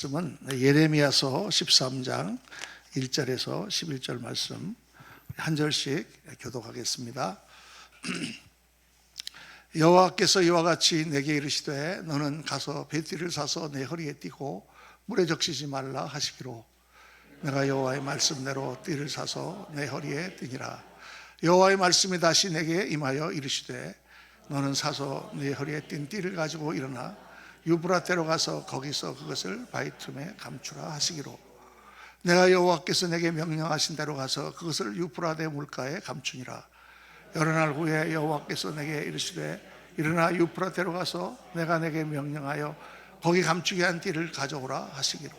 말씀은 예레미야서 13장 1절에서 11절 말씀 한 절씩 교독하겠습니다. 여호와께서 이와 같이 내게 이르시되 너는 가서 배띠를 사서 내 허리에 띠고 물에 적시지 말라 하시기로 내가 여호와의 말씀대로 띠를 사서 내 허리에 띠니라. 여호와의 말씀이 다시 내게 임하여 이르시되 너는 사서 네 허리에 띈 띠를 가지고 일어나 유브라데로 가서 거기서 그것을 바위 틈에 감추라 하시기로 내가 여호와께서 내게 명령하신 대로 가서 그것을 유브라데 물가에 감추니라. 여러 날 후에 여호와께서 내게 이르시되 일어나 유브라데로 가서 내가 내게 명령하여 거기 감추게 한 띠를 가져오라 하시기로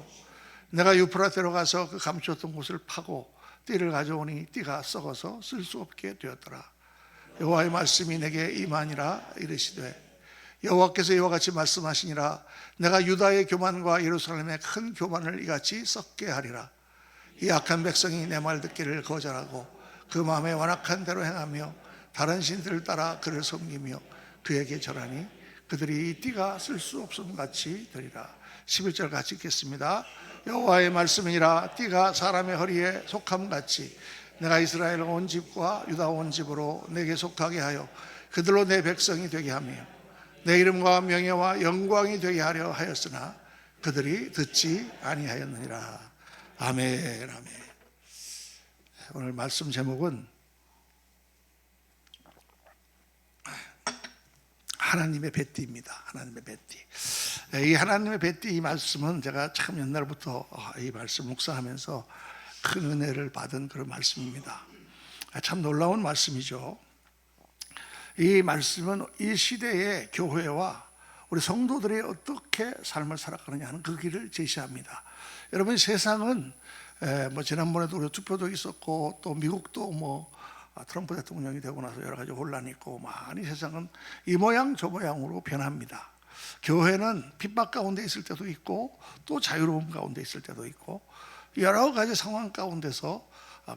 내가 유브라데로 가서 그 감추었던 곳을 파고 띠를 가져오니 띠가 썩어서 쓸 수 없게 되었더라. 여호와의 말씀이 내게 임하니라. 이르시되 여호와께서 이와 같이 말씀하시니라. 내가 유다의 교만과 예루살렘의 큰 교만을 이같이 썩게 하리라. 이 악한 백성이 내 말 듣기를 거절하고 그 마음에 완악한 대로 행하며 다른 신들을 따라 그를 섬기며 그에게 절하니 그들이 이 띠가 쓸 수 없음 같이 되리라. 11절 같이 읽겠습니다. 여호와의 말씀이니라. 띠가 사람의 허리에 속함 같이 내가 이스라엘 온 집과 유다 온 집으로 내게 속하게 하여 그들로 내 백성이 되게 하며 내 이름과 명예와 영광이 되게 하려 하였으나 그들이 듣지 아니하였느니라. 아멘. 아멘. 오늘 말씀 제목은 하나님의 뱃띠입니다. 하나님의 뱃띠. 이 하나님의 뱃띠 이 말씀은 제가 참 옛날부터 이 말씀 묵상하면서 큰 은혜를 받은 그런 말씀입니다. 참 놀라운 말씀이죠. 이 말씀은 이 시대의 교회와 우리 성도들이 어떻게 삶을 살아가느냐 하는 그 길을 제시합니다. 여러분, 세상은 지난번에도 우리 투표도 있었고 또 미국도 트럼프 대통령이 되고 나서 여러 가지 혼란이 있고 많이 세상은 이 모양 저 모양으로 변합니다. 교회는 핍박 가운데 있을 때도 있고 또 자유로움 가운데 있을 때도 있고 여러 가지 상황 가운데서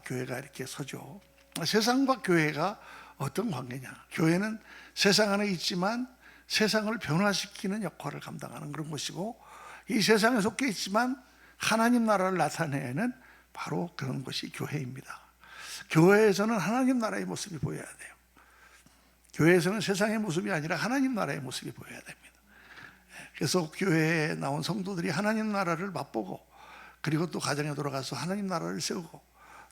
교회가 이렇게 서죠. 세상과 교회가 어떤 관계냐? 교회는 세상 안에 있지만 세상을 변화시키는 역할을 감당하는 그런 것이고 이 세상에 속해 있지만 하나님 나라를 나타내는 바로 그런 것이 교회입니다. 교회에서는 하나님 나라의 모습이 보여야 돼요. 교회에서는 세상의 모습이 아니라 하나님 나라의 모습이 보여야 됩니다. 그래서 교회에 나온 성도들이 하나님 나라를 맛보고 그리고 또 가정에 돌아가서 하나님 나라를 세우고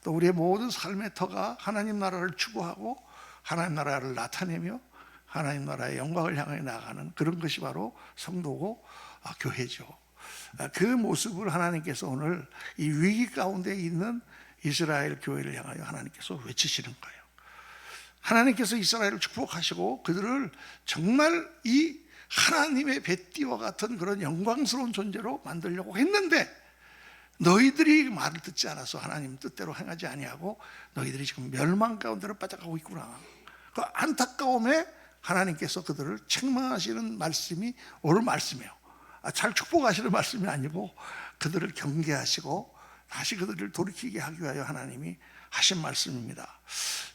또 우리의 모든 삶의 터가 하나님 나라를 추구하고 하나님 나라를 나타내며 하나님 나라의 영광을 향해 나아가는 그런 것이 바로 성도고 교회죠. 그 모습을 하나님께서 오늘 이 위기 가운데 있는 이스라엘 교회를 향하여 하나님께서 외치시는 거예요. 하나님께서 이스라엘을 축복하시고 그들을 정말 이 하나님의 뱃띠와 같은 그런 영광스러운 존재로 만들려고 했는데 너희들이 말을 듣지 않아서 하나님 뜻대로 행하지 아니하고 너희들이 지금 멸망 가운데로 빠져가고 있구나. 그 안타까움에 하나님께서 그들을 책망하시는 말씀이 오늘 말씀이에요. 잘 축복하시는 말씀이 아니고 그들을 경계하시고 다시 그들을 돌이키게 하기 위하여 하나님이 하신 말씀입니다.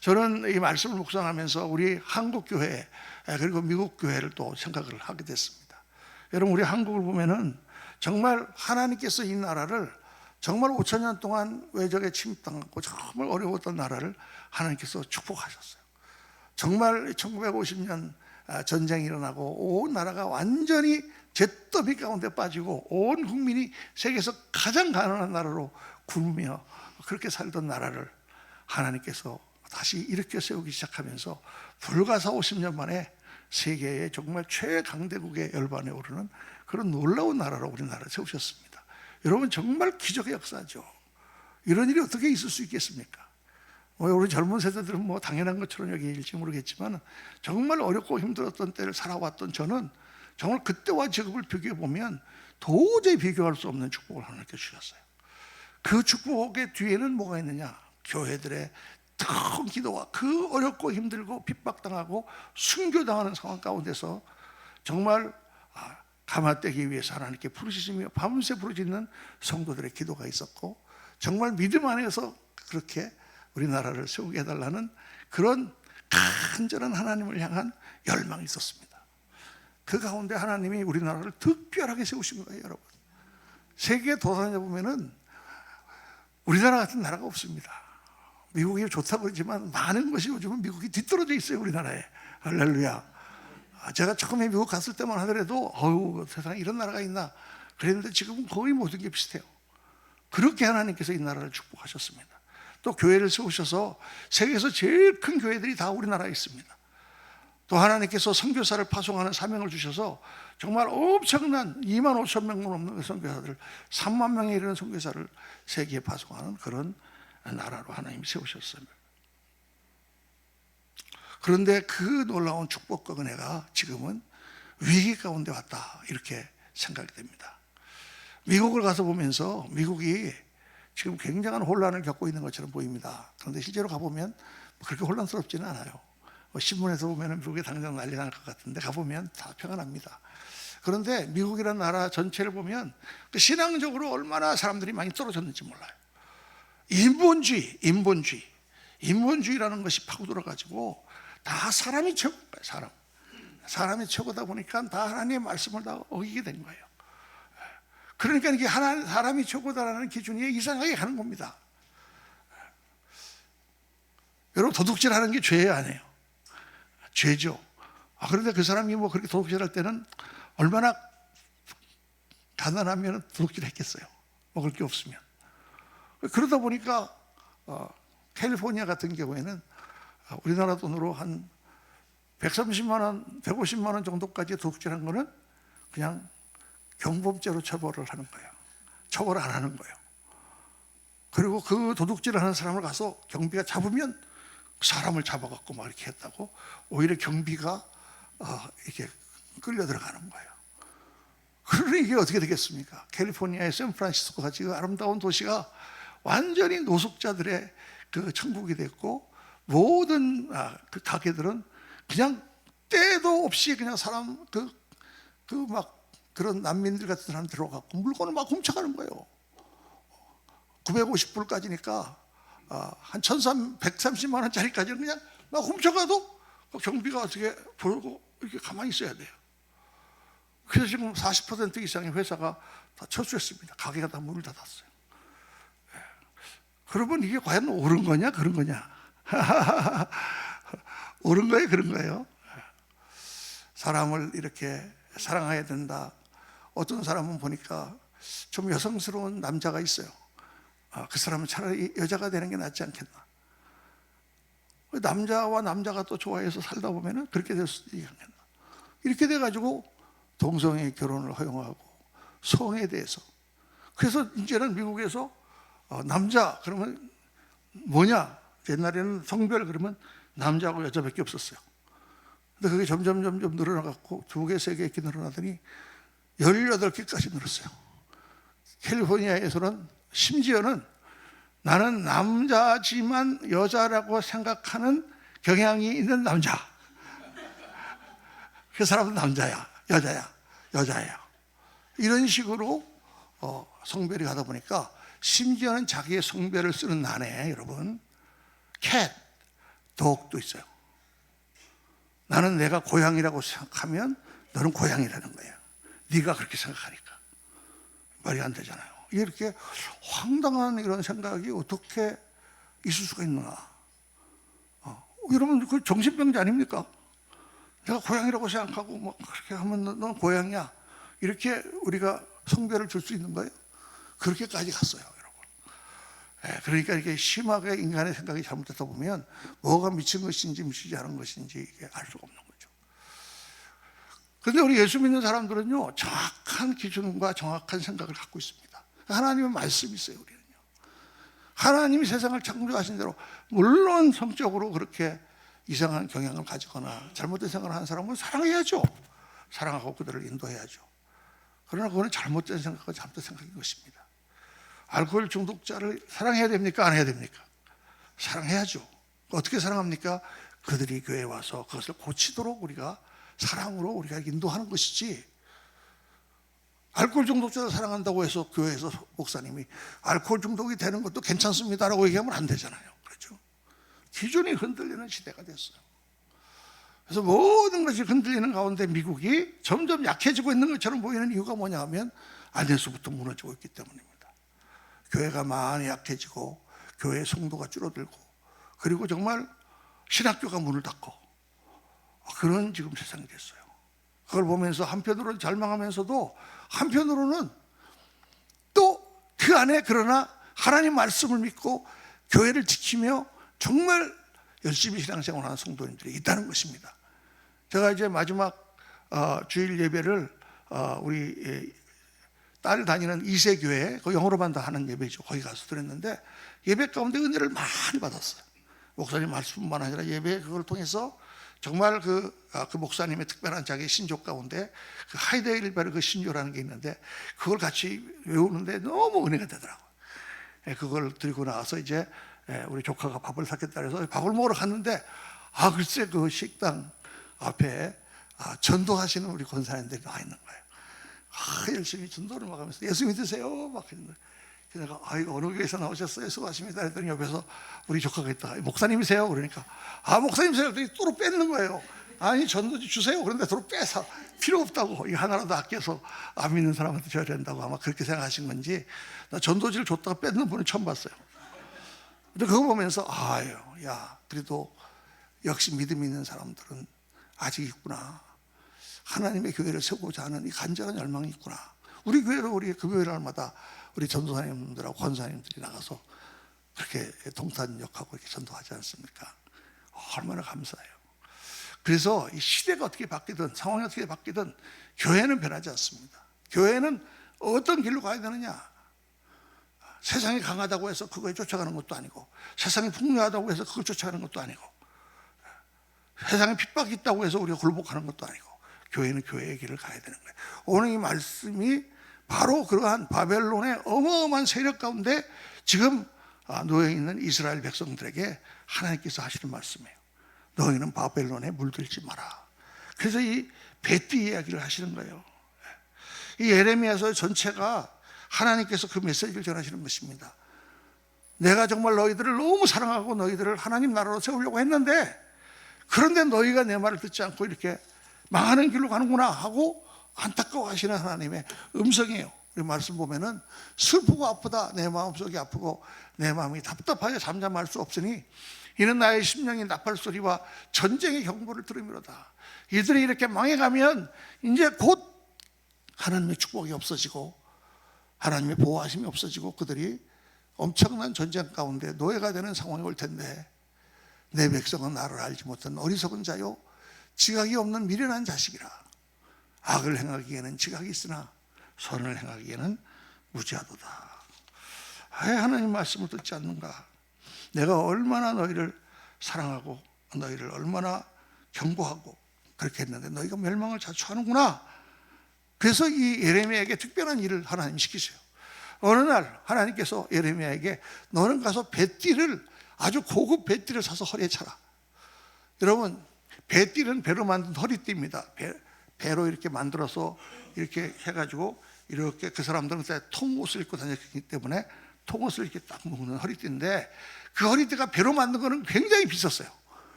저는 이 말씀을 묵상하면서 우리 한국 교회 그리고 미국 교회를 또 생각을 하게 됐습니다. 여러분, 우리 한국을 보면은 정말 하나님께서 이 나라를 정말 5,000년 동안 외적에 침입당하고 정말 어려웠던 나라를 하나님께서 축복하셨어요. 정말 1950년 전쟁이 일어나고 온 나라가 완전히 잿더미 가운데 빠지고 온 국민이 세계에서 가장 가난한 나라로 굶으며 그렇게 살던 나라를 하나님께서 다시 일으켜 세우기 시작하면서 불과 40-50년 만에 세계의 정말 최강대국의 열반에 오르는 그런 놀라운 나라로 우리나라를 세우셨습니다. 여러분, 정말 기적의 역사죠. 이런 일이 어떻게 있을 수 있겠습니까? 우리 젊은 세대들은 당연한 것처럼 여기일지 모르겠지만 정말 어렵고 힘들었던 때를 살아왔던 저는 정말 그때와 지금을 비교해 보면 도저히 비교할 수 없는 축복을 하나님께 주셨어요. 그 축복의 뒤에는 뭐가 있느냐? 교회들의 뜨거운 기도와 그 어렵고 힘들고 핍박당하고 순교당하는 상황 가운데서 정말 감화되기 위해서 하나님께 부르시며 밤새 부르짖는 성도들의 기도가 있었고 정말 믿음 안에서 그렇게 우리나라를 세우게 해달라는 그런 간절한 하나님을 향한 열망이 있었습니다. 그 가운데 하나님이 우리나라를 특별하게 세우신 거예요, 여러분. 세계 돌아다녀 보면은 우리나라 같은 나라가 없습니다. 미국이 좋다고 그러지만 많은 것이 요즘은 미국이 뒤떨어져 있어요, 우리나라에. 할렐루야. 제가 처음에 미국 갔을 때만 하더라도 어휴, 세상에 이런 나라가 있나 그랬는데 지금은 거의 모든 게 비슷해요. 그렇게 하나님께서 이 나라를 축복하셨습니다. 또 교회를 세우셔서 세계에서 제일 큰 교회들이 다 우리나라에 있습니다. 또 하나님께서 선교사를 파송하는 사명을 주셔서 정말 엄청난 2만 5천 명 넘는 선교사들, 3만 명에 이르는 선교사를 세계에 파송하는 그런 나라로 하나님이 세우셨어요. 그런데 그 놀라운 축복과 은혜가 지금은 위기 가운데 왔다, 이렇게 생각이 됩니다. 미국을 가서 보면서 미국이 지금 굉장한 혼란을 겪고 있는 것처럼 보입니다. 그런데 실제로 가보면 그렇게 혼란스럽지는 않아요. 신문에서 보면 미국이 당장 난리 날 것 같은데 가보면 다 평안합니다. 그런데 미국이라는 나라 전체를 보면 신앙적으로 얼마나 사람들이 많이 떨어졌는지 몰라요. 인본주의라는 것이 파고들어가지고 다 사람이 최고인 거예요. 사람이 최고다 보니까 다 하나님의 말씀을 다 어기게 된 거예요. 그러니까 이게 사람이 최고다라는 기준이 이상하게 가는 겁니다. 여러분, 도둑질하는 게 죄예요, 아니에요? 죄죠. 그런데 그 사람이 뭐 그렇게 도둑질할 때는 얼마나 가난하면 도둑질했겠어요. 먹을 게 없으면. 그러다 보니까 캘리포니아 같은 경우에는 우리나라 돈으로 한 130만 원, 150만 원 정도까지 도둑질한 거는 그냥 경범죄로 처벌을 하는 거예요. 처벌 안 하는 거예요. 그리고 그 도둑질을 하는 사람을 가서 경비가 잡으면 사람을 잡아갖고 막 이렇게 했다고 오히려 경비가 이렇게 끌려 들어가는 거예요. 그러니 이게 어떻게 되겠습니까? 캘리포니아의 샌프란시스코가 지금 아름다운 도시가 완전히 노숙자들의 그 천국이 됐고, 모든 그 가게들은 그냥 때도 없이 그냥 사람 막 그런 난민들 같은 사람 들어가고 물건을 막 훔쳐가는 거예요. 950불까지니까 한 130만 원짜리까지는 그냥 막 훔쳐가도 경비가 어떻게 보고 이렇게 가만히 있어야 돼요. 그래서 지금 40% 이상의 회사가 다 철수했습니다. 가게가 다 문을 닫았어요. 그러면 이게 과연 옳은 거냐 그런 거냐? 옳은 거예요 그런 거예요? 사람을 이렇게 사랑해야 된다. 어떤 사람은 보니까 좀 여성스러운 남자가 있어요. 그 사람은 차라리 여자가 되는 게 낫지 않겠나. 남자와 남자가 또 좋아해서 살다 보면 그렇게 될 수도 있겠나. 이렇게 돼가지고 동성애 결혼을 허용하고 성에 대해서. 그래서 이제는 미국에서 남자 그러면 뭐냐. 옛날에는 성별 그러면 남자하고 여자밖에 없었어요. 근데 그게 점점 늘어나갖고 2개, 3개 이렇게 늘어나더니 18개까지 늘었어요. 캘리포니아에서는 심지어는 나는 남자지만 여자라고 생각하는 경향이 있는 남자. 그 사람은 남자야, 여자야. 이런 식으로 성별이 가다 보니까 심지어는 자기의 성별을 쓰는 난에 여러분 캣, 독도 있어요. 나는 내가 고양이라고 생각하면 너는 고양이라는 거야. 네가 그렇게 생각하니까. 말이 안 되잖아요. 이렇게 황당한 이런 생각이 어떻게 있을 수가 있나. 여러분 그 정신병자 아닙니까? 내가 고양이라고 생각하고 뭐 그렇게 하면 넌 고양이야. 이렇게 우리가 성별을 줄 수 있는 거예요? 그렇게까지 갔어요, 여러분. 그러니까 이렇게 심하게 인간의 생각이 잘못되다 보면 뭐가 미친 것인지 미치지 않은 것인지 이게 알 수가 없는 거죠. 그런데 우리 예수 믿는 사람들은요, 정확한 기준과 정확한 생각을 갖고 있습니다. 하나님의 말씀이 있어요, 우리는요. 하나님이 세상을 창조하신 대로, 물론 성적으로 그렇게 이상한 경향을 가지거나 잘못된 생각을 하는 사람은 사랑해야죠. 사랑하고 그들을 인도해야죠. 그러나 그거는 잘못된 생각과 잘못된 생각인 것입니다. 알코올 중독자를 사랑해야 됩니까? 안 해야 됩니까? 사랑해야죠. 어떻게 사랑합니까? 그들이 교회에 와서 그것을 고치도록 우리가 사랑으로 우리가 인도하는 것이지, 알코올 중독자를 사랑한다고 해서 교회에서 목사님이 알코올 중독이 되는 것도 괜찮습니다라고 얘기하면 안 되잖아요. 그렇죠? 기준이 흔들리는 시대가 됐어요. 그래서 모든 것이 흔들리는 가운데 미국이 점점 약해지고 있는 것처럼 보이는 이유가 뭐냐 하면 안에서부터 무너지고 있기 때문입니다. 교회가 많이 약해지고 교회의 성도가 줄어들고 그리고 정말 신학교가 문을 닫고 그런 지금 세상이 됐어요. 그걸 보면서 한편으로는 절망하면서도 한편으로는 또 그 안에 그러나 하나님 말씀을 믿고 교회를 지키며 정말 열심히 신앙생활하는 성도님들이 있다는 것입니다. 제가 이제 마지막 주일 예배를 우리 딸 다니는 2세 교회, 그 영어로만 다 하는 예배죠. 거기 가서 드렸는데 예배 가운데 은혜를 많이 받았어요. 목사님 말씀뿐만 아니라 예배 그걸 통해서 정말 그 목사님의 특별한 자기 신조 가운데 그 하이데일베르그 신조라는 게 있는데 그걸 같이 외우는데 너무 은혜가 되더라고요. 그걸 들고 나와서 이제 우리 조카가 밥을 샀겠다 해서 밥을 먹으러 갔는데 글쎄 그 식당 앞에 전도하시는 우리 권사님들이 나와 있는 거예요. 열심히 전도를 막 하면서 예수 믿으세요 막 했는데 내가 어느 교회에서 나오셨어요? 수고하십니다 했더니 옆에서 우리 조카가 있다가 목사님이세요? 그러니까 목사님이세요? 그랬더니 또로 뺏는 거예요. 아니 전도지 주세요. 그런데 또로 빼서 필요 없다고 이거 하나라도 아껴서 안 믿는 사람한테 줘야 된다고 아마 그렇게 생각하신 건지 나 전도지를 줬다가 뺏는 분을 처음 봤어요. 근데 그거 보면서 야 그래도 역시 믿음 있는 사람들은 아직 있구나. 하나님의 교회를 세우고자 하는 이 간절한 열망이 있구나. 우리 교회로 우리 금요일날마다 우리 전도사님들하고 권사님들이 나가서 그렇게 동탄역하고 이렇게 전도하지 않습니까? 얼마나 감사해요. 그래서 이 시대가 어떻게 바뀌든 상황이 어떻게 바뀌든 교회는 변하지 않습니다. 교회는 어떤 길로 가야 되느냐? 세상이 강하다고 해서 그거에 쫓아가는 것도 아니고 세상이 풍요하다고 해서 그걸 쫓아가는 것도 아니고 세상에 핍박이 있다고 해서 우리가 굴복하는 것도 아니고 교회는 교회의 길을 가야 되는 거예요. 오늘 이 말씀이 바로 그러한 바벨론의 어마어마한 세력 가운데 지금 놓여 있는 이스라엘 백성들에게 하나님께서 하시는 말씀이에요. 너희는 바벨론에 물들지 마라. 그래서 이 벳디 이야기를 하시는 거예요. 이 예레미야서 전체가 하나님께서 그 메시지를 전하시는 것입니다. 내가 정말 너희들을 너무 사랑하고 너희들을 하나님 나라로 세우려고 했는데 그런데 너희가 내 말을 듣지 않고 이렇게 망하는 길로 가는구나 하고 안타까워하시는 하나님의 음성이에요. 이 말씀 보면은 슬프고 아프다. 내 마음속이 아프고 내 마음이 답답하여 잠잠할 수 없으니 이는 나의 심령이 나팔 소리와 전쟁의 경보를 들음이로다. 이들이 이렇게 망해가면 이제 곧 하나님의 축복이 없어지고 하나님의 보호하심이 없어지고 그들이 엄청난 전쟁 가운데 노예가 되는 상황이 올 텐데 내 백성은 나를 알지 못한 어리석은 자요 지각이 없는 미련한 자식이라. 악을 행하기에는 지각이 있으나 선을 행하기에는 무지하도다. 하나님 말씀을 듣지 않는가? 내가 얼마나 너희를 사랑하고 너희를 얼마나 경고하고 그렇게 했는데 너희가 멸망을 자초하는구나. 그래서 이 예레미야에게 특별한 일을 하나님 시키세요. 어느 날 하나님께서 예레미야에게 너는 가서 뱃띠를 아주 고급 뱃띠를 사서 허리에 차라. 여러분 뱃띠는 배로 만든 허리띠입니다. 배로 이렇게 만들어서 이렇게 해가지고 이렇게 그 사람들은 그때 통옷을 입고 다녔기 때문에 통옷을 이렇게 딱 묶는 허리띠인데 그 허리띠가 배로 만든 거는 굉장히 비쌌어요.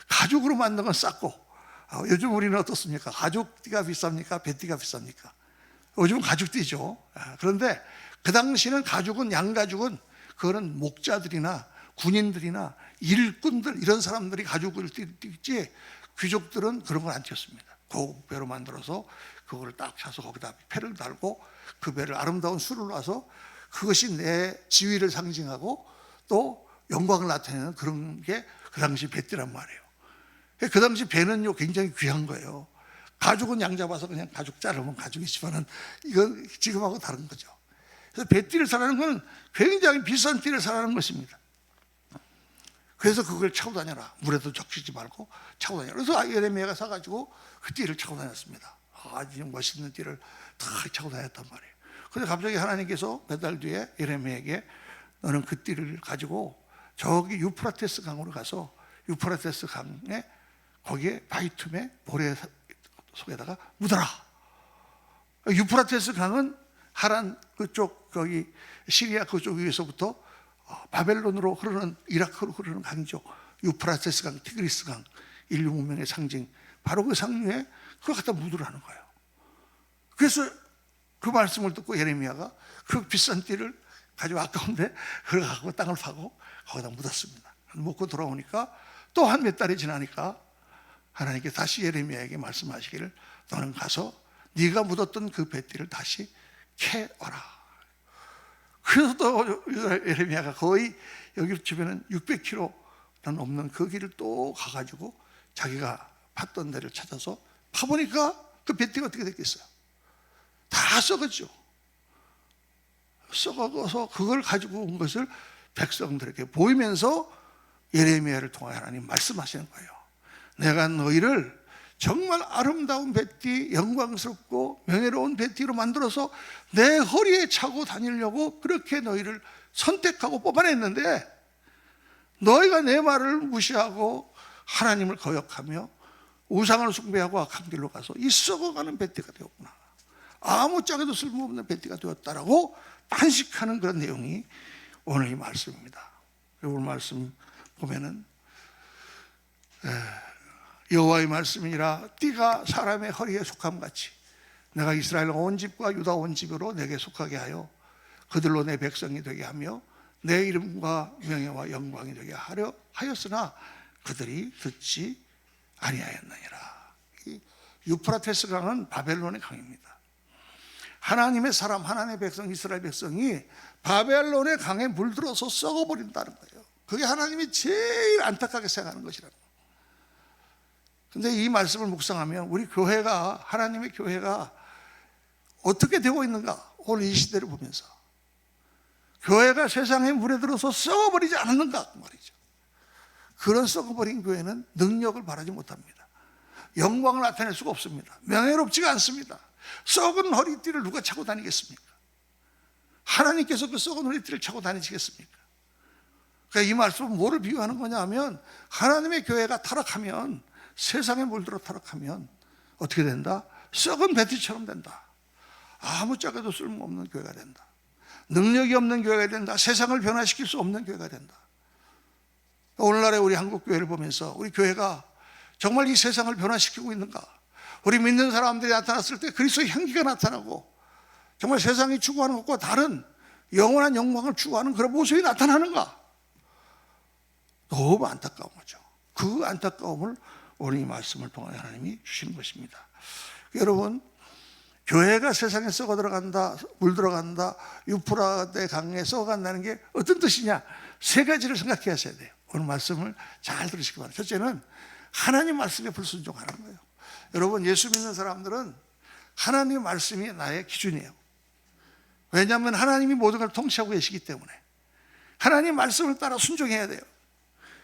가죽으로 만든 건 쌌고 요즘 우리는 어떻습니까? 가죽띠가 비쌉니까? 배띠가 비쌉니까? 요즘은 가죽띠죠. 그런데 그 당시는 가죽은 양가죽은 그거는 목자들이나 군인들이나 일꾼들 이런 사람들이 가죽을 띠지 귀족들은 그런 걸 안 띄었습니다. 고급 배로 만들어서 그거를 딱 차서 거기다 패를 달고 그 배를 아름다운 술을 놔서 그것이 내 지위를 상징하고 또 영광을 나타내는 그런 게 그 당시 배띠란 말이에요. 그 당시 배는요 굉장히 귀한 거예요. 가죽은 양 잡아서 그냥 가죽 자르면 가죽이지만은 이건 지금하고 다른 거죠. 그래서 배띠를 사라는 것은 굉장히 비싼 띠를 사라는 것입니다. 그래서 그걸 차고 다녀라. 물에도 적시지 말고 차고 다녀라. 그래서 예레미야가 사가지고 그 띠를 차고 다녔습니다. 아주 멋있는 띠를 다 차고 다녔단 말이에요. 그런데 갑자기 하나님께서 몇 달 뒤에 예레미야에게 너는 그 띠를 가지고 저기 유프라테스 강으로 가서 유프라테스 강에 거기에 바이툼의 모래 속에다가 묻어라. 유프라테스 강은 하란 그쪽 거기 시리아 그쪽 위에서부터 바벨론으로 흐르는 이라크로 흐르는 강이죠. 유프라테스 강, 티그리스 강, 인류 문명의 상징. 바로 그 상류에 그걸 갖다 묻으라는 거예요. 그래서 그 말씀을 듣고 예레미야가 그 비싼 띠를 가지고 아까운데 그걸 갖고 땅을 파고 거기다 묻었습니다. 묻고 돌아오니까 또 한 몇 달이 지나니까 하나님께 다시 예레미야에게 말씀하시기를 너는 가서 네가 묻었던 그 뱃띠를 다시 캐와라. 그래서 또 예레미야가 거의 여기 주변은 600km 넘는 그 길을 또 가가지고 자기가 팠던 데를 찾아서 파보니까 그 뱃띠가 어떻게 됐겠어요? 다 썩었죠. 썩어서 그걸 가지고 온 것을 백성들에게 보이면서 예레미야를 통해 하나님 말씀하시는 거예요. 내가 너희를 정말 아름다운 뱃띠, 영광스럽고 명예로운 뱃띠로 만들어서 내 허리에 차고 다니려고 그렇게 너희를 선택하고 뽑아냈는데 너희가 내 말을 무시하고 하나님을 거역하며 우상을 숭배하고 악한 길로 가서 이 썩어가는 뱃띠가 되었구나. 아무짝에도 쓸모없는 뱃띠가 되었다라고 탄식하는 그런 내용이 오늘 이 말씀입니다. 오늘 말씀 보면은 여호와의 말씀이니라 띠가 사람의 허리에 속함 같이 내가 이스라엘 온 집과 유다 온 집으로 내게 속하게 하여 그들로 내 백성이 되게 하며 내 이름과 명예와 영광이 되게 하려 하였으나 그들이 듣지 아니하였느니라. 이 유프라테스 강은 바벨론의 강입니다. 하나님의 사람, 하나님의 백성, 이스라엘 백성이 바벨론의 강에 물들어서 썩어버린다는 거예요. 그게 하나님이 제일 안타깝게 생각하는 것이라고. 근데 이 말씀을 묵상하면 우리 교회가, 하나님의 교회가 어떻게 되고 있는가? 오늘 이 시대를 보면서 교회가 세상에 물에 들어서 썩어버리지 않았는가 말이죠. 그런 썩어버린 교회는 능력을 바라지 못합니다. 영광을 나타낼 수가 없습니다. 명예롭지가 않습니다. 썩은 허리띠를 누가 차고 다니겠습니까? 하나님께서 그 썩은 허리띠를 차고 다니시겠습니까? 그러니까 이 말씀은 뭐를 비유하는 거냐 하면 하나님의 교회가 타락하면, 세상에 물들어 타락하면 어떻게 된다? 썩은 뱃띠처럼 된다. 아무짝에도 쓸모없는 교회가 된다. 능력이 없는 교회가 된다. 세상을 변화시킬 수 없는 교회가 된다. 오늘날의 우리 한국 교회를 보면서 우리 교회가 정말 이 세상을 변화시키고 있는가? 우리 믿는 사람들이 나타났을 때 그리스도의 향기가 나타나고 정말 세상이 추구하는 것과 다른 영원한 영광을 추구하는 그런 모습이 나타나는가? 너무 안타까운 거죠. 그 안타까움을 오늘 이 말씀을 통해 하나님이 주시는 것입니다. 여러분, 교회가 세상에 썩어 들어간다, 물 들어간다, 유프라데 강에 썩어간다는 게 어떤 뜻이냐? 세 가지를 생각해 하셔야 돼요. 오늘 말씀을 잘 들으시기 바랍니다. 첫째는 하나님 말씀에 불순종하는 거예요. 여러분, 예수 믿는 사람들은 하나님의 말씀이 나의 기준이에요. 왜냐하면 하나님이 모든 걸 통치하고 계시기 때문에 하나님 말씀을 따라 순종해야 돼요.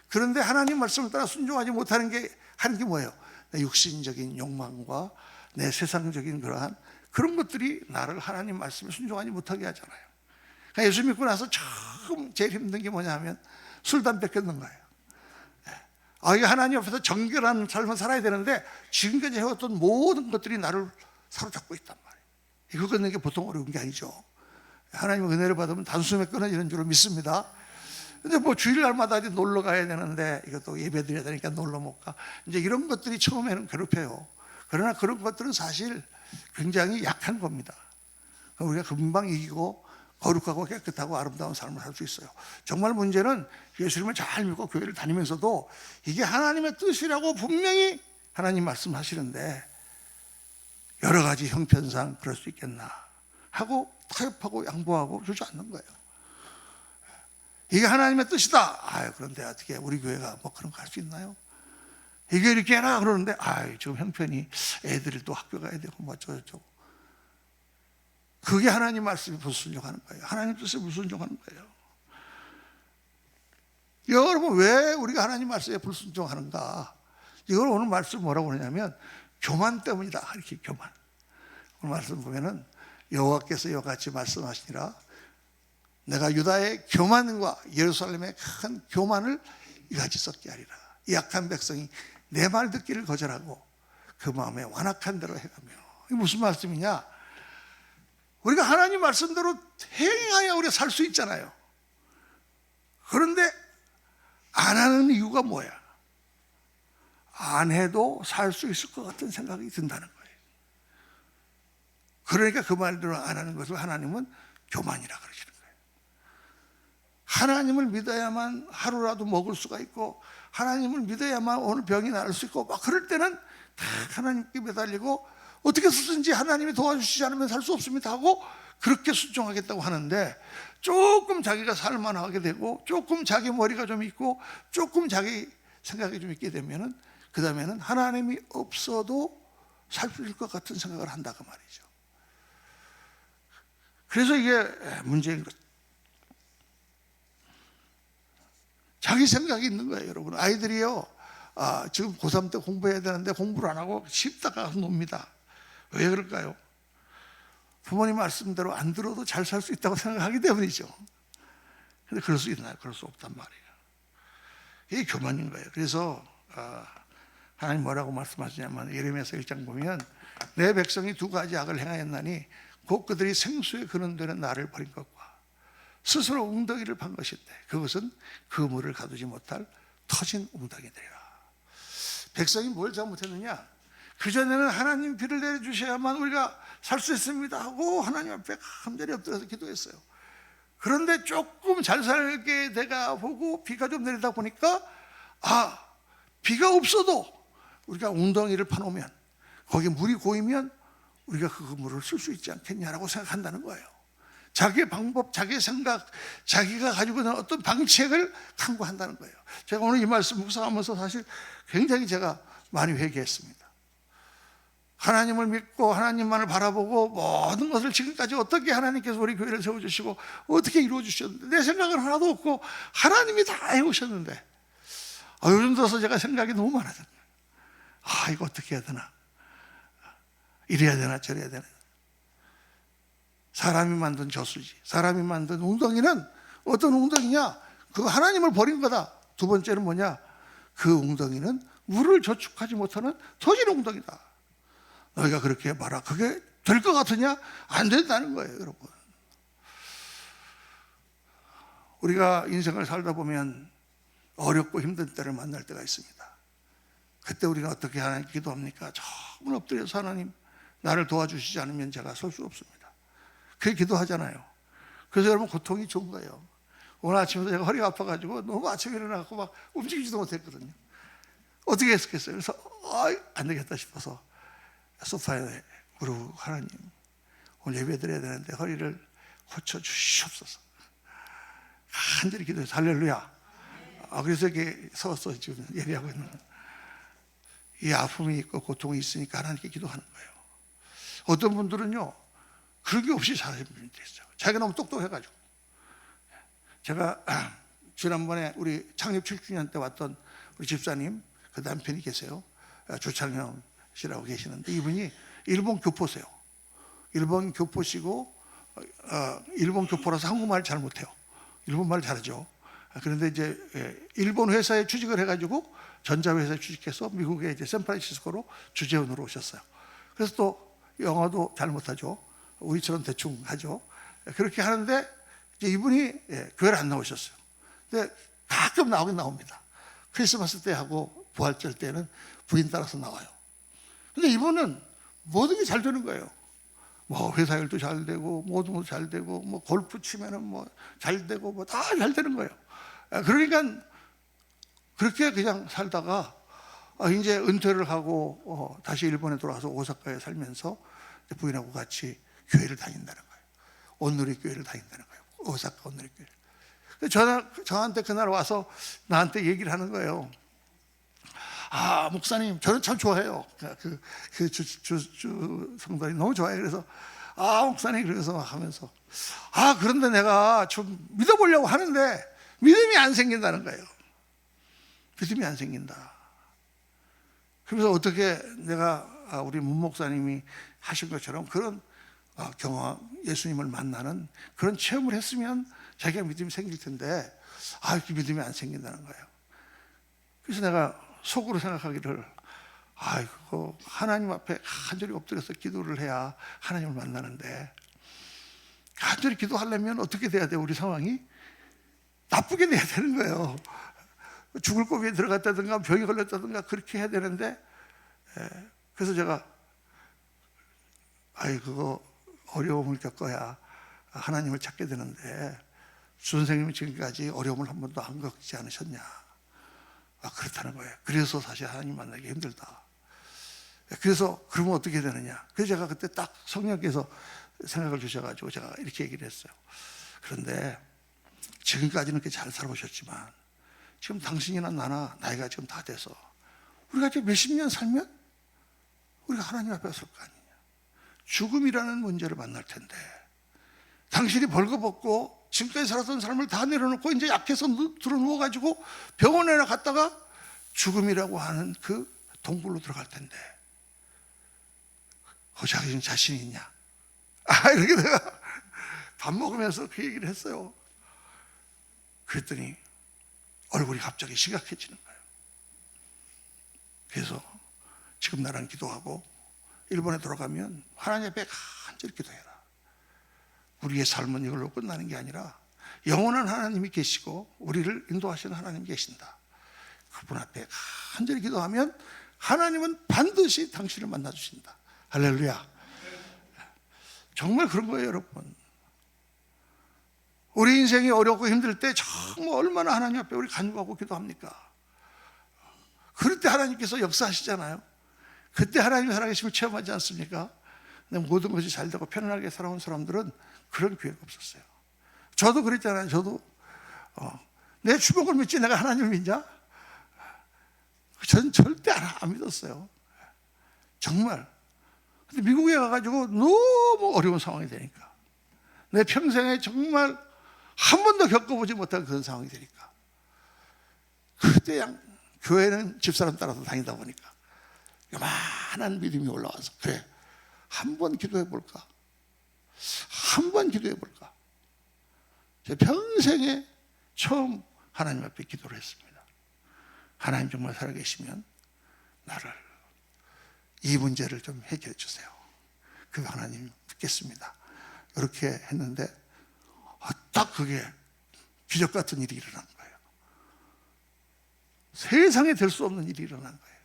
그런데 하나님 말씀을 따라 순종하지 못하는 게 하는 게 뭐예요? 내 육신적인 욕망과 내 세상적인 그런 것들이 나를 하나님 말씀에 순종하지 못하게 하잖아요. 그러니까 예수 믿고 나서 처음 제일 힘든 게 뭐냐 하면 술, 담배 끊는 거예요. 이게 하나님 앞에서 정결한 삶을 살아야 되는데 지금까지 해왔던 모든 것들이 나를 사로잡고 있단 말이에요. 이거 끊는 게 보통 어려운 게 아니죠. 하나님의 은혜를 받으면 단숨에 끊어지는 줄로 믿습니다. 근데 뭐 주일날마다 어디 놀러 가야 되는데 이것도 예배 드려야 되니까 놀러 못 가. 이제 이런 것들이 처음에는 괴롭혀요. 그러나 그런 것들은 사실 굉장히 약한 겁니다. 우리가 금방 이기고 거룩하고 깨끗하고 아름다운 삶을 살 수 있어요. 정말 문제는 예수님을 잘 믿고 교회를 다니면서도 이게 하나님의 뜻이라고 분명히 하나님 말씀하시는데 여러 가지 형편상 그럴 수 있겠나 하고 타협하고 양보하고 그러지 않는 거예요. 이게 하나님의 뜻이다. 그런데 어떻게 우리 교회가 뭐 그런 거 할 수 있나요? 이게 이렇게 해라 그러는데 지금 형편이 애들이 또 학교 가야 되고 뭐 어쩌고 그게 하나님 말씀에 불순종하는 거예요. 하나님 뜻에 불순종하는 거예요. 여러분, 왜 우리가 하나님 말씀에 불순종하는가? 이걸 오늘 말씀 뭐라고 그러냐면 교만 때문이다. 이렇게 교만. 오늘 말씀 보면은 여호와께서 이와 같이 말씀하시니라 내가 유다의 교만과 예루살렘의 큰 교만을 이같이 썩게 하리라. 이 약한 백성이 내 말 듣기를 거절하고 그 마음에 완악한 대로 행하며. 이게 무슨 말씀이냐? 우리가 하나님 말씀대로 행해야 우리가 살 수 있잖아요. 그런데 안 하는 이유가 뭐야? 안 해도 살 수 있을 것 같은 생각이 든다는 거예요. 그러니까 그 말대로 안 하는 것을 하나님은 교만이라 그러시는 거예요. 하나님을 믿어야만 하루라도 먹을 수가 있고, 하나님을 믿어야만 오늘 병이 나을 수 있고, 막 그럴 때는 다 하나님께 매달리고 어떻게 쓰든지 하나님이 도와주시지 않으면 살 수 없습니다 하고 그렇게 순종하겠다고 하는데, 조금 자기가 살만하게 되고, 조금 자기 머리가 좀 있고, 조금 자기 생각이 좀 있게 되면은 그 다음에는 하나님이 없어도 살 수 있을 것 같은 생각을 한다 그 말이죠. 그래서 이게 문제인 것. 자기 생각이 있는 거예요, 여러분. 아이들이요, 지금 고3 때 공부해야 되는데 공부를 안 하고 쉬다가 가서 놉니다. 왜 그럴까요? 부모님 말씀대로 안 들어도 잘 살 수 있다고 생각하기 때문이죠. 근데 그럴 수 있나요? 그럴 수 없단 말이에요. 이게 교만인 거예요. 그래서 하나님 뭐라고 말씀하시냐면, 예레미야서 1장 보면 내 백성이 두 가지 악을 행하였나니 곧 그들이 생수에 근원되는 나를 버린 것과 스스로 웅덩이를 판 것인데 그것은 그물을 가두지 못할 터진 웅덩이들이라. 백성이 뭘 잘못했느냐? 그전에는 하나님 비를 내려주셔야만 우리가 살 수 있습니다 하고 하나님 앞에 간절히 엎드려서 기도했어요. 그런데 조금 잘 살게 내가 보고 비가 좀 내리다 보니까 비가 없어도 우리가 웅덩이를 파놓으면, 거기에 물이 고이면 우리가 그 물을 쓸 수 있지 않겠냐라고 생각한다는 거예요. 자기의 방법, 자기의 생각, 자기가 가지고 있는 어떤 방책을 강구한다는 거예요. 제가 오늘 이 말씀 묵상하면서 사실 굉장히 제가 많이 회개했습니다. 하나님을 믿고 하나님만을 바라보고 모든 것을 지금까지 어떻게 하나님께서 우리 교회를 세워주시고 어떻게 이루어주셨는데, 내 생각은 하나도 없고 하나님이 다 해오셨는데, 요즘 들어서 제가 생각이 너무 많아졌어요. 이거 어떻게 해야 되나, 이래야 되나 저래야 되나. 사람이 만든 저수지, 사람이 만든 웅덩이는 어떤 웅덩이냐? 그 하나님을 버린 거다. 두 번째는 뭐냐? 그 웅덩이는 물을 저축하지 못하는 터진 웅덩이다. 너희가 그렇게 해봐라. 그게 될 것 같으냐? 안 된다는 거예요, 여러분. 우리가 인생을 살다 보면 어렵고 힘든 때를 만날 때가 있습니다. 그때 우리가 어떻게 하나님께 기도합니까? 정말 엎드려서 하나님, 나를 도와주시지 않으면 제가 설 수 없습니다. 그렇게 기도하잖아요. 그래서 여러분, 고통이 좋은 거예요. 오늘 아침에도 제가 허리가 아파가지고 너무 아침에 일어나고 막 움직이지도 못했거든요. 어떻게 했겠어요? 그래서 안 되겠다 싶어서 소파에 무릎, 하나님 오늘 예배 드려야 되는데 허리를 고쳐주시옵소서 간절히 기도해서 할렐루야. 그래서 이렇게 서서 지금 예배하고 있는 거예요. 이 아픔이 있고 고통이 있으니까 하나님께 기도하는 거예요. 어떤 분들은요, 그런 게 없이 사는 분이 됐어요. 자기가 너무 똑똑해가지고. 제가 지난번에 우리 창립 7주년 때 왔던 우리 집사님, 그 남편이 계세요. 조창영 씨라고 계시는데, 이분이 일본 교포세요. 일본 교포시고 일본 교포라서 한국말을 잘 못해요. 일본말을 잘하죠. 그런데 이제 일본 회사에 취직을 해가지고 전자회사에 취직해서 미국의 이제 샌프란시스코로 주재원으로 오셨어요. 그래서 또 영어도 잘 못하죠. 우리처럼 대충 하죠. 그렇게 하는데 이제 이분이 교회를 안 나오셨어요. 근데 가끔 나오긴 나옵니다. 크리스마스 때 하고 부활절 때는 부인 따라서 나와요. 근데 이분은 모든 게 잘 되는 거예요. 뭐 회사 일도 잘 되고, 모든 것도 잘 되고, 뭐 골프 치면은 뭐 잘 되고, 뭐 다 잘 되는 거예요. 그러니까 그렇게 그냥 살다가 이제 은퇴를 하고 다시 일본에 돌아가서 오사카에 살면서 부인하고 같이 교회를 다닌다는 거예요. 온누리 교회를 다닌다는 거예요. 오사카 온누리 교회. 저한테 그날 와서 나한테 얘기를 하는 거예요. 목사님, 저는 참 좋아해요. 주 성도님 너무 좋아해요. 그래서 목사님, 그래서 하면서 그런데 내가 좀 믿어보려고 하는데 믿음이 안 생긴다는 거예요. 믿음이 안 생긴다. 그래서 어떻게 내가 우리 문 목사님이 하신 것처럼 그런 경험, 예수님을 만나는 그런 체험을 했으면 자기가 믿음이 생길 텐데 이렇게 믿음이 안 생긴다는 거예요. 그래서 내가 속으로 생각하기를 하나님 앞에 간절히 엎드려서 기도를 해야 하나님을 만나는데, 간절히 기도하려면 어떻게 돼야 돼요? 우리 상황이 나쁘게 돼야 되는 거예요. 죽을 고비에 들어갔다든가 병이 걸렸다든가 그렇게 해야 되는데, 그래서 제가 그거 어려움을 겪어야 하나님을 찾게 되는데 주 선생님이 지금까지 어려움을 한 번도 안 겪지 않으셨냐? 그렇다는 거예요. 그래서 사실 하나님 만나기 힘들다. 그래서 그러면 어떻게 되느냐? 그래서 제가 그때 딱 성령께서 생각을 주셔가지고 제가 이렇게 얘기를 했어요. 그런데 지금까지는 그렇게 잘 살아오셨지만 지금 당신이나 나나 나이가 지금 다 돼서 우리가 이제 몇십 년 살면 우리가 하나님 앞에 설 거 아니냐. 죽음이라는 문제를 만날 텐데 당신이 벌거벗고 지금까지 살았던 삶을 다 내려놓고 이제 약해서 들어 누워가지고 병원에 갔다가 죽음이라고 하는 그 동굴로 들어갈 텐데 자기 자신이 있냐? 이렇게 내가 밥 먹으면서 그 얘기를 했어요. 그랬더니 얼굴이 갑자기 심각해지는 거예요. 그래서 지금 나랑 기도하고 일본에 돌아가면 하나님 앞에 간절히 기도해라. 우리의 삶은 이걸로 끝나는 게 아니라 영원한 하나님이 계시고 우리를 인도하시는 하나님이 계신다. 그분 앞에 간절히 기도하면 하나님은 반드시 당신을 만나주신다. 할렐루야. 정말 그런 거예요, 여러분. 우리 인생이 어렵고 힘들 때 정말 얼마나 하나님 앞에 우리 간구하고 기도합니까? 그럴 때 하나님께서 역사하시잖아요. 그때 하나님의 살아계심을 체험하지 않습니까? 근데 모든 것이 잘 되고 편안하게 살아온 사람들은 그런 기회가 없었어요. 저도 그랬잖아요. 저도 내 주먹을 믿지 내가 하나님을 믿냐? 전 절대 안 믿었어요. 정말. 근데 미국에 가가지고 너무 어려운 상황이 되니까 내 평생에 정말 한 번도 겪어보지 못한 그런 상황이 되니까 그때 교회는 집사람 따라서 다니다 보니까 요만한 믿음이 올라와서 그래 한번 기도해 볼까? 한 번 기도해 볼까? 제 평생에 처음 하나님 앞에 기도를 했습니다. 하나님 정말 살아계시면 나를 이 문제를 좀 해결해 주세요. 그 하나님 듣겠습니다. 이렇게 했는데 딱 그게 기적 같은 일이 일어난 거예요. 세상에 될 수 없는 일이 일어난 거예요.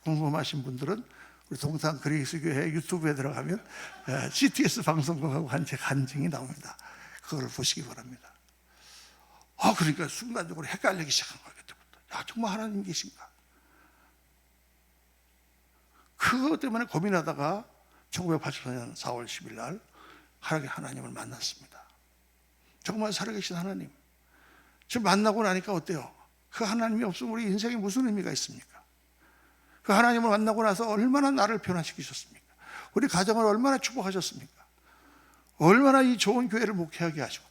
궁금하신 분들은 우리 동산 그리스교회 유튜브에 들어가면 CTS 방송국하고 제 간증이 나옵니다. 그걸 보시기 바랍니다. 그러니까 순간적으로 헷갈리기 시작한 거예요. 그때부터. 정말 하나님 계신가? 그것 때문에 고민하다가 1984년 4월 10일 날 하나님을 만났습니다. 정말 살아계신 하나님. 지금 만나고 나니까 어때요? 그 하나님이 없으면 우리 인생에 무슨 의미가 있습니까? 그 하나님을 만나고 나서 얼마나 나를 변화시키셨습니까? 우리 가정을 얼마나 축복하셨습니까? 얼마나 이 좋은 교회를 목회하게 하시고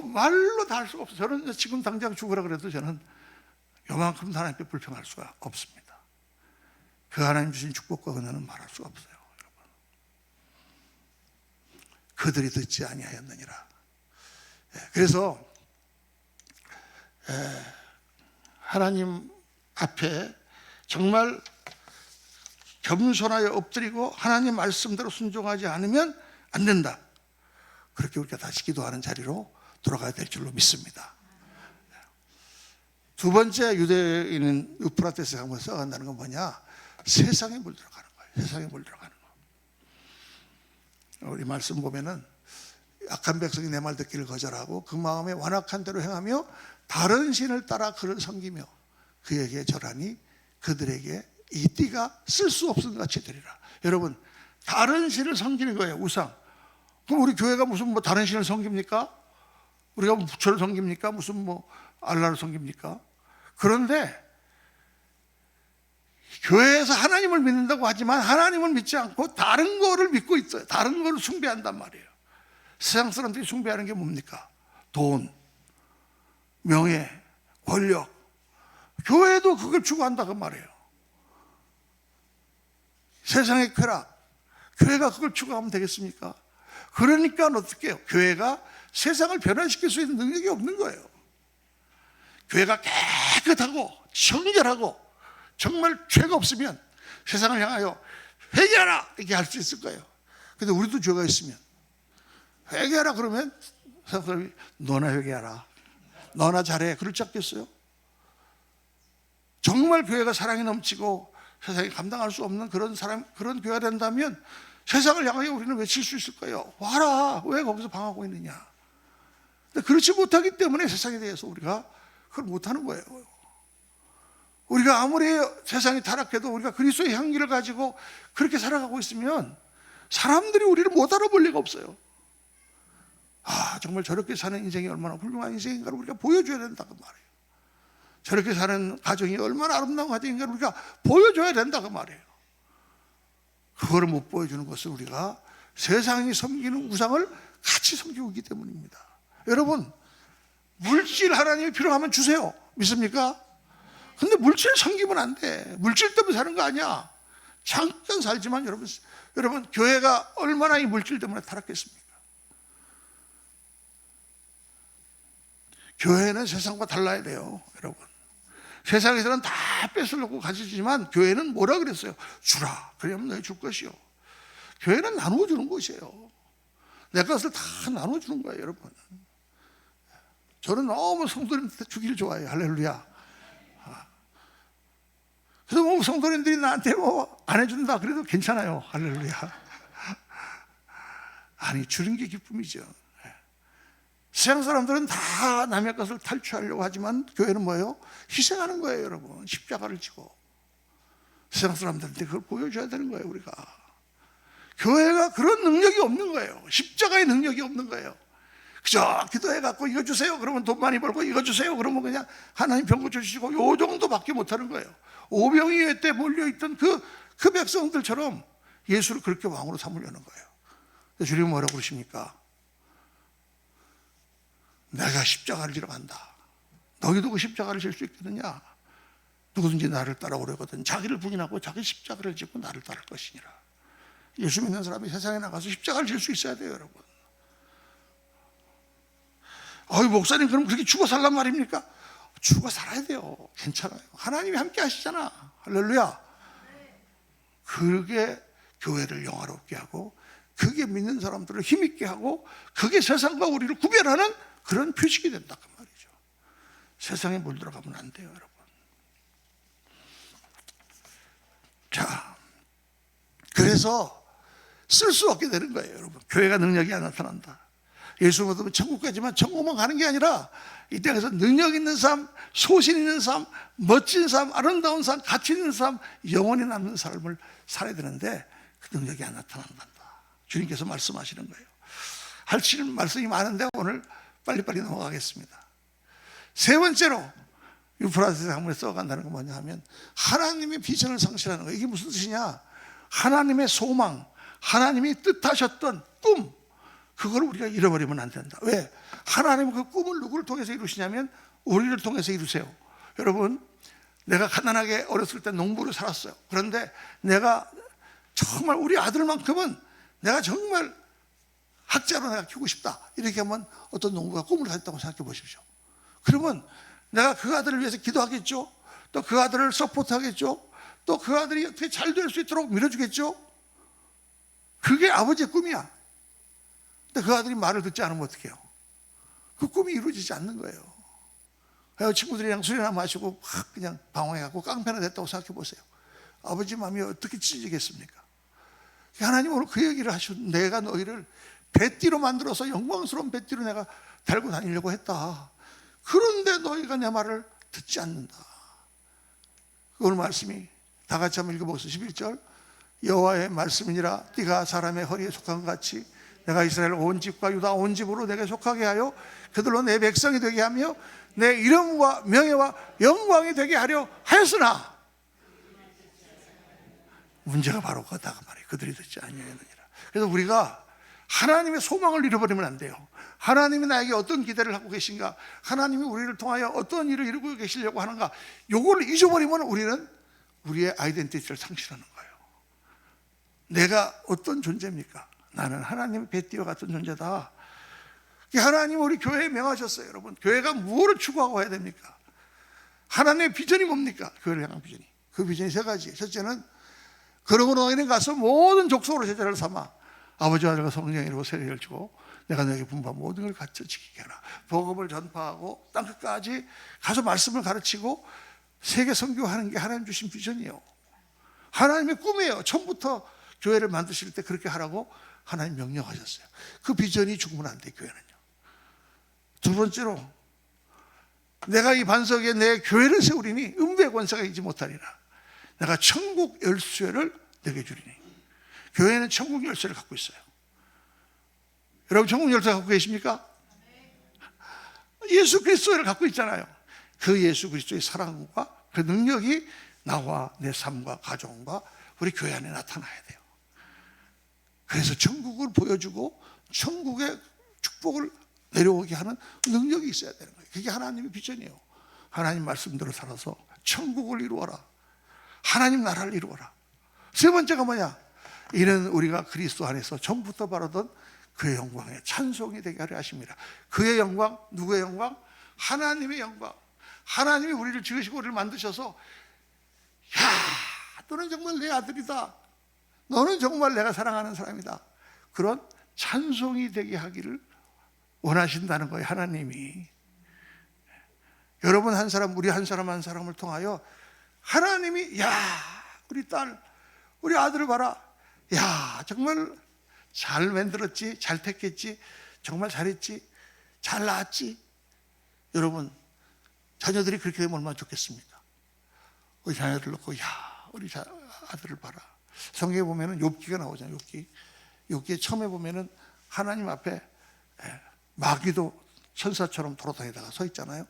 말로 다 할 수가 없어요. 저는 지금 당장 죽으라 그래도 저는 요만큼 하나님 앞에 불평할 수가 없습니다. 그 하나님 주신 축복과 은혜는 말할 수가 없어요, 여러분. 그들이 듣지 아니하였느니라. 그래서 하나님 앞에 정말 겸손하여 엎드리고 하나님 말씀대로 순종하지 않으면 안 된다. 그렇게 우리가 다시 기도하는 자리로 돌아가야 될 줄로 믿습니다. 두 번째 유대인은 유프라테스 강을 써간다는 건 뭐냐? 세상에 물들어가는 거예요. 세상에 물들어가는 거. 우리 말씀 보면은 악한 백성이 내 말 듣기를 거절하고 그 마음에 완악한 대로 행하며 다른 신을 따라 그를 섬기며 그에게 절하니 그들에게 이 띠가 쓸 수 없은 같이 되리라. 여러분, 다른 신을 섬기는 거예요. 우상. 그럼 우리 교회가 무슨 다른 신을 섬깁니까? 우리가 부처를 섬깁니까? 무슨 알라를 섬깁니까? 그런데 교회에서 하나님을 믿는다고 하지만 하나님을 믿지 않고 다른 거를 믿고 있어요. 다른 거를 숭배한단 말이에요. 세상 사람들이 숭배하는 게 뭡니까? 돈, 명예, 권력. 교회도 그걸 추구한다고 말해요. 세상의 쾌락. 교회가 그걸 추구하면 되겠습니까? 그러니까 어떻게 해요? 교회가 세상을 변화시킬 수 있는 능력이 없는 거예요. 교회가 깨끗하고 정결하고 정말 죄가 없으면 세상을 향하여 회개하라 이렇게 할 수 있을 거예요. 근데 우리도 죄가 있으면 회개하라 그러면 세상 사람이 너나 회개하라, 너나 잘해, 그렇지 않겠어요? 정말 교회가 사랑이 넘치고 세상이 감당할 수 없는 그런 교회가 된다면 세상을 향하여 우리는 외칠 수 있을까요? 와라, 왜 거기서 방하고 있느냐? 근데 그렇지 못하기 때문에 세상에 대해서 우리가 그걸 못하는 거예요. 우리가 아무리 세상이 타락해도 우리가 그리스도의 향기를 가지고 그렇게 살아가고 있으면 사람들이 우리를 못 알아볼 리가 없어요. 정말 저렇게 사는 인생이 얼마나 훌륭한 인생인가를 우리가 보여줘야 된다고 말이에요. 저렇게 사는 가정이 얼마나 아름다운 가정인가를 우리가 보여줘야 된다고 말이에요. 그거를 못 보여주는 것은 우리가 세상이 섬기는 우상을 같이 섬기고 있기 때문입니다. 여러분, 물질 하나님이 필요하면 주세요. 믿습니까? 근데 물질 섬기면 안 돼. 물질 때문에 사는 거 아니야. 잠깐 살지만 여러분 교회가 얼마나 이 물질 때문에 타락했습니까? 교회는 세상과 달라야 돼요, 여러분. 세상에서는 다 뺏으려고 가지지만 교회는 뭐라 그랬어요? 주라. 그러면 너희 줄 것이요. 교회는 나누어주는 곳이에요. 내 것을 다 나눠주는 거예요, 여러분. 저는 너무 성도님한테 주기를 좋아해요. 할렐루야. 그래서 뭐 성도님들이 나한테 뭐 안 해준다 그래도 괜찮아요. 할렐루야. 아니, 주는 게 기쁨이죠. 세상 사람들은 다 남의 것을 탈취하려고 하지만 교회는 뭐예요? 희생하는 거예요, 여러분. 십자가를 지고. 세상 사람들한테 그걸 보여줘야 되는 거예요, 우리가. 교회가 그런 능력이 없는 거예요. 십자가의 능력이 없는 거예요. 그저 기도해갖고 이거 주세요 그러면 돈 많이 벌고, 이거 주세요 그러면 그냥 하나님 병고 주시고, 요 정도밖에 못하는 거예요. 오병이어 때 몰려있던 그 백성들처럼 예수를 그렇게 왕으로 삼으려는 거예요. 주님은 뭐라고 그러십니까? 내가 십자가를 지러 간다. 너희도 그 십자가를 질 수 있겠느냐? 누구든지 나를 따라오려거든 자기를 부인하고 자기 십자가를 지고 나를 따를 것이니라. 예수 믿는 사람이 세상에 나가서 십자가를 질 수 있어야 돼요, 여러분. 목사님 그럼 그렇게 죽어 살란 말입니까? 죽어 살아야 돼요. 괜찮아요. 하나님이 함께 하시잖아. 할렐루야. 그게 교회를 영화롭게 하고, 그게 믿는 사람들을 힘있게 하고, 그게 세상과 우리를 구별하는 그런 표식이 된다 그 말이죠. 세상에 물들어가면 안 돼요, 여러분. 자, 그래서 쓸 수 없게 되는 거예요, 여러분. 교회가 능력이 안 나타난다. 예수 믿으면 천국 가지만 천국만 가는 게 아니라 이 땅에서 능력 있는 삶, 소신 있는 삶, 멋진 삶, 아름다운 삶, 가치 있는 삶, 영원히 남는 삶을 살아야 되는데 그 능력이 안 나타난다. 주님께서 말씀하시는 거예요. 할 수 있는 말씀이 많은데 오늘 빨리빨리 넘어가겠습니다. 세 번째로 유프라테스 강물에 써간다는 건 뭐냐 하면 하나님의 비전을 상실하는 거예요. 이게 무슨 뜻이냐? 하나님의 소망, 하나님이 뜻하셨던 꿈, 그걸 우리가 잃어버리면 안 된다. 왜? 하나님은 그 꿈을 누구를 통해서 이루시냐면 우리를 통해서 이루세요. 여러분, 내가 가난하게 어렸을 때 농부로 살았어요. 그런데 내가 정말 우리 아들만큼은 내가 정말 학자로 내가 키우고 싶다, 이렇게 하면 어떤 농부가 꿈을 가졌다고 생각해 보십시오. 그러면 내가 그 아들을 위해서 기도하겠죠. 또 그 아들을 서포트하겠죠. 또 그 아들이 어떻게 잘 될 수 있도록 밀어주겠죠. 그게 아버지의 꿈이야. 근데 그 아들이 말을 듣지 않으면 어떡해요? 그 꿈이 이루어지지 않는 거예요. 친구들이랑 술이나 마시고 막 그냥 방황해갖고 깡패나 됐다고 생각해 보세요. 아버지 마음이 어떻게 찢어지겠습니까? 하나님 오늘 그 얘기를 하셔. 내가 너희를 배띠로 만들어서 영광스러운 배띠로 내가 달고 다니려고 했다. 그런데 너희가 내 말을 듣지 않는다. 오늘 말씀이 다 같이 한번 읽어보겠습니다. 11절. 여호와의 말씀이니라. 네가 사람의 허리에 속한 것 같이 내가 이스라엘 온 집과 유다 온 집으로 내게 속하게 하여 그들로 내 백성이 되게 하며 내 이름과 명예와 영광이 되게 하려 하였으나, 문제가 바로 그거다 그 말이에요. 그들이 듣지 아니하느니라. 그래서 우리가 하나님의 소망을 잃어버리면 안 돼요. 하나님이 나에게 어떤 기대를 하고 계신가, 하나님이 우리를 통하여 어떤 일을 이루고 계시려고 하는가, 요거를 잊어버리면 우리는 우리의 아이덴티티를 상실하는 거예요. 내가 어떤 존재입니까? 나는 하나님의 배띠와 같은 존재다. 하나님 우리 교회에 명하셨어요. 여러분, 교회가 무엇을 추구하고 해야 됩니까? 하나님의 비전이 뭡니까? 교회를 향한 비전이. 그 비전이 세 가지. 첫째는 그러므로 너희는 가서 모든 족속으로 제자를 삼아 아버지와 아들과 성령의 이름으로 세례를 주고 내가 너에게 분부한 모든 걸 가르쳐 지키게 하라. 복음을 전파하고 땅끝까지 가서 말씀을 가르치고 세계 선교하는 게 하나님 주신 비전이에요. 하나님의 꿈이에요. 처음부터 교회를 만드실 때 그렇게 하라고 하나님 명령하셨어요. 그 비전이 죽으면 안 돼, 교회는요. 두 번째로, 내가 이 반석에 내 교회를 세우리니 음부의 권세가 이기지 못하리라. 내가 천국 열쇠를 내게 주리니. 교회는 천국 열쇠를 갖고 있어요. 여러분 천국 열쇠 갖고 계십니까? 예수 그리스도를 갖고 있잖아요. 그 예수 그리스도의 사랑과 그 능력이 나와 내 삶과 가정과 우리 교회 안에 나타나야 돼요. 그래서 천국을 보여주고 천국의 축복을 내려오게 하는 능력이 있어야 되는 거예요. 그게 하나님의 비전이에요. 하나님 말씀대로 살아서 천국을 이루어라. 하나님 나라를 이루어라. 세 번째가 뭐냐? 이는 우리가 그리스도 안에서 전부터 바라던 그의 영광에 찬송이 되게 하려 하십니다. 그의 영광, 누구의 영광? 하나님의 영광. 하나님이 우리를 지으시고 우리를 만드셔서, 야, 너는 정말 내 아들이다. 너는 정말 내가 사랑하는 사람이다. 그런 찬송이 되게 하기를 원하신다는 거예요, 하나님이. 여러분 한 사람, 우리 한 사람 한 사람을 통하여 하나님이, 야, 우리 딸, 우리 아들을 봐라. 야, 정말 잘 만들었지, 잘 택했지, 정말 잘했지, 잘 낳았지. 여러분, 자녀들이 그렇게 되면 얼마나 좋겠습니까? 우리 자녀들 놓고, 야, 우리 아들을 봐라. 성경에 보면은 욥기가 나오잖아요. 욥기 처음에 보면은 하나님 앞에 마귀도 천사처럼 돌아다니다가 서 있잖아요.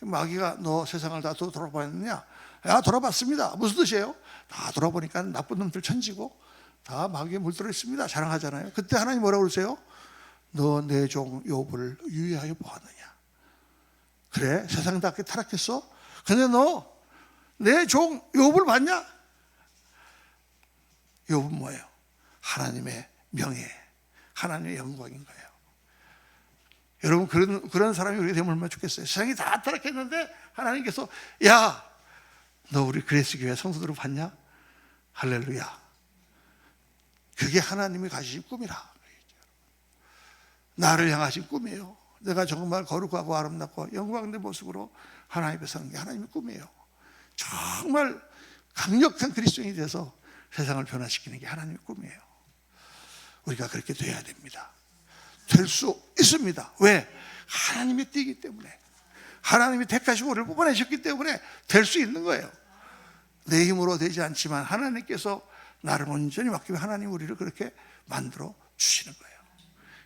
마귀가 너 세상을 다 돌아봤느냐? 야, 돌아봤습니다. 무슨 뜻이에요? 다 돌아보니까 나쁜 놈들 천지고 다 마귀에 물들어 있습니다. 자랑하잖아요. 그때 하나님 뭐라고 그러세요? 너 내 종 욥을 유의하여 보았느냐? 그래, 세상 다 그렇게 타락했어? 근데 너 내 종 욥을 봤냐? 욥은 뭐예요? 하나님의 명예, 하나님의 영광인 거예요. 여러분 그런 사람이 우리가 되면 얼마나 좋겠어요. 세상이 다 타락했는데 하나님께서, 야, 너 우리 그레이스 교회 성도들을 봤냐? 할렐루야. 그게 하나님이 가지신 꿈이라. 나를 향하신 꿈이에요. 내가 정말 거룩하고 아름답고 영광된 모습으로 하나님 앞에 서는 게 하나님의 꿈이에요. 정말 강력한 그리스도인이 돼서 세상을 변화시키는 게 하나님의 꿈이에요. 우리가 그렇게 돼야 됩니다. 될 수 있습니다. 왜? 하나님이 뛰기 때문에, 하나님이 택하시고 우리를 뽑아내셨기 때문에 될 수 있는 거예요. 내 힘으로 되지 않지만 하나님께서 나를 온전히 맡기면 하나님 우리를 그렇게 만들어 주시는 거예요.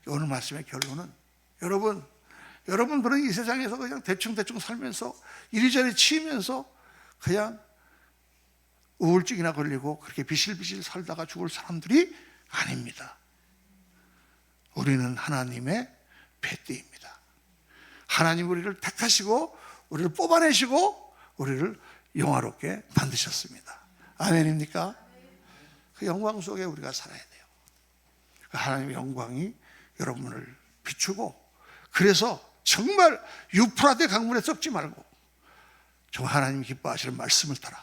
오늘 말씀의 결론은, 여러분들은 이 세상에서 그냥 대충 살면서 이리저리 치이면서 그냥 우울증이나 걸리고 그렇게 비실비실 살다가 죽을 사람들이 아닙니다. 우리는 하나님의 뱃띠입니다. 하나님 우리를 택하시고 우리를 뽑아내시고 우리를 영화롭게 만드셨습니다. 아멘입니까? 그 영광 속에 우리가 살아야 돼요. 하나님의 영광이 여러분을 비추고, 그래서 정말 유프라데 강물에 썩지 말고 정말 하나님 기뻐하시는 말씀을 따라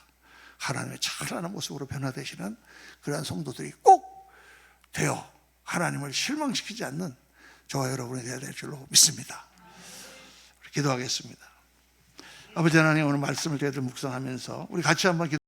하나님의 찬란한 모습으로 변화되시는 그러한 성도들이 꼭 되어 하나님을 실망시키지 않는 저와 여러분이 되어야 될 줄로 믿습니다. 기도하겠습니다. 아버지 하나님, 오늘 말씀을 저희들 묵상하면서 우리 같이 한번